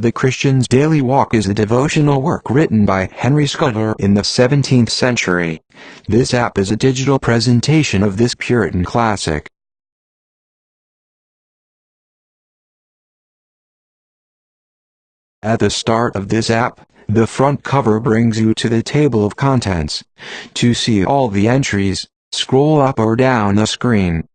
The Christian's Daily Walk is a devotional work written by Henry Scudder in the 17th century. This app is a digital presentation of this Puritan classic. At the start of this app, the front cover brings you to the table of contents. To see all the entries, scroll up or down the screen.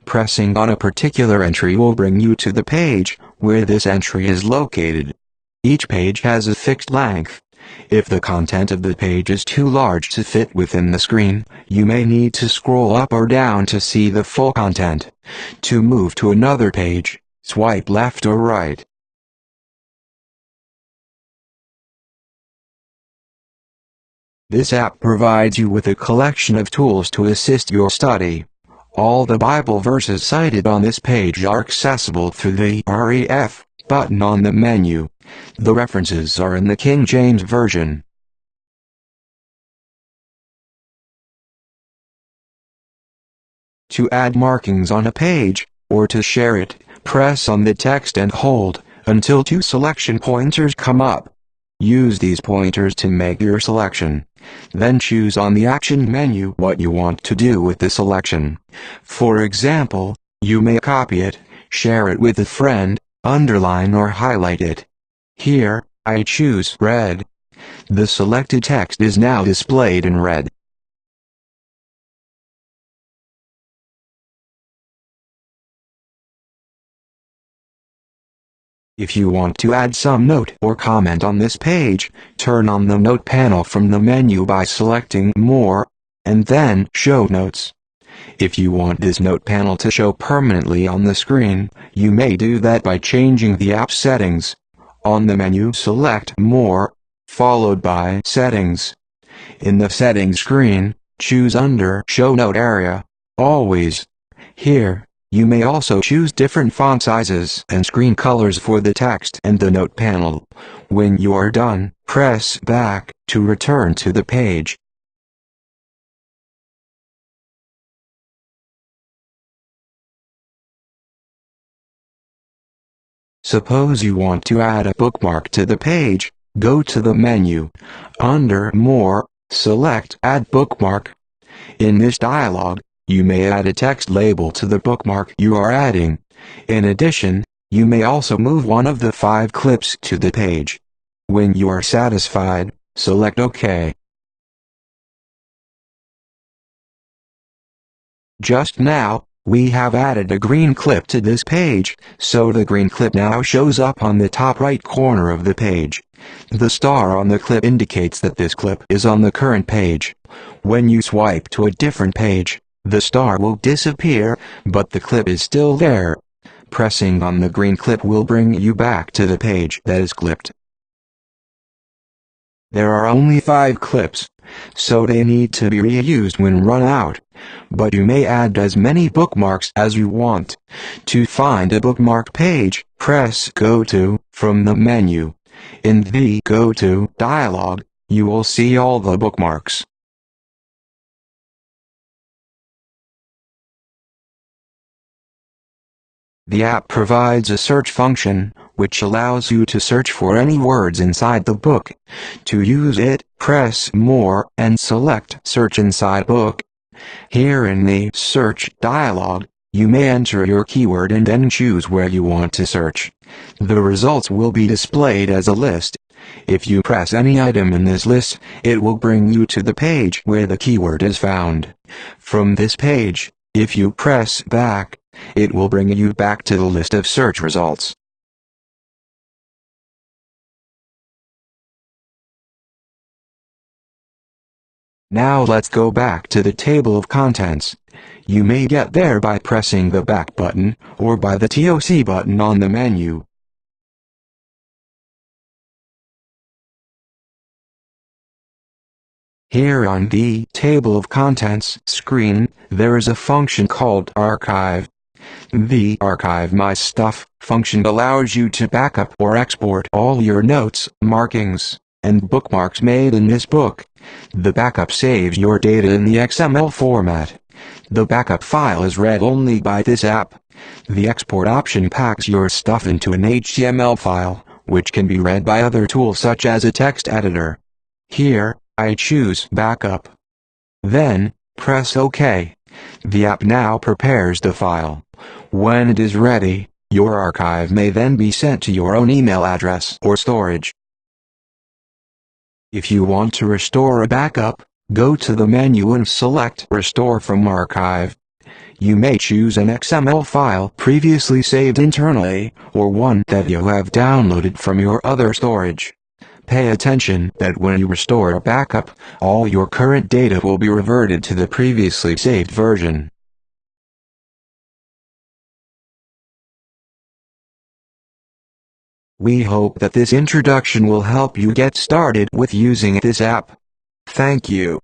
Pressing on a particular entry will bring you to the page where this entry is located. Each page has a fixed length. If the content of the page is too large to fit within the screen, you may need to scroll up or down to see the full content. To move to another page, swipe left or right. This app provides you with a collection of tools to assist your study. All the Bible verses cited on this page are accessible through the REF button on the menu. The references are in the King James Version. To add markings on a page, or to share it, press on the text and hold until two selection pointers come up. Use these pointers to make your selection. Then choose on the action menu what you want to do with the selection. For example, you may copy it, share it with a friend, underline or highlight it. Here, I choose red. The selected text is now displayed in red. If you want to add some note or comment on this page, turn on the Note panel from the menu by selecting More, and then Show Notes. If you want this Note panel to show permanently on the screen, you may do that by changing the app settings. On the menu, select More, followed by Settings. In the Settings screen, choose under Show Note area, Always. Here, you may also choose different font sizes and screen colors for the text and the Note panel. When you are done, press back to return to the page. Suppose you want to add a bookmark to the page, go to the menu. Under More, select Add Bookmark. In this dialog, you may add a text label to the bookmark you are adding. In addition, you may also move one of the 5 clips to the page. When you are satisfied, select OK. Just now, we have added a green clip to this page, so the green clip now shows up on the top right corner of the page. The star on the clip indicates that this clip is on the current page. When you swipe to a different page, the star will disappear, but the clip is still there. Pressing on the green clip will bring you back to the page that is clipped. There are only 5 clips, so they need to be reused when run out. But you may add as many bookmarks as you want. To find a bookmark page, press Go To from the menu. In the Go To dialog, you will see all the bookmarks. The app provides a search function, which allows you to search for any words inside the book. To use it, press More and select Search Inside Book. Here in the Search dialog, you may enter your keyword and then choose where you want to search. The results will be displayed as a list. If you press any item in this list, it will bring you to the page where the keyword is found. From this page, if you press back, it will bring you back to the list of search results. Now let's go back to the table of contents. You may get there by pressing the back button, or by the TOC button on the menu. Here on the Table of Contents screen, there is a function called Archive. The Archive My Stuff function allows you to backup or export all your notes, markings, and bookmarks made in this book. The backup saves your data in the XML format. The backup file is read only by this app. The export option packs your stuff into an HTML file, which can be read by other tools such as a text editor. Here, I choose Backup. Then, press OK. The app now prepares the file. When it is ready, your archive may then be sent to your own email address or storage. If you want to restore a backup, go to the menu and select Restore from Archive. You may choose an XML file previously saved internally, or one that you have downloaded from your other storage. Pay attention that when you restore a backup, all your current data will be reverted to the previously saved version. We hope that this introduction will help you get started with using this app. Thank you.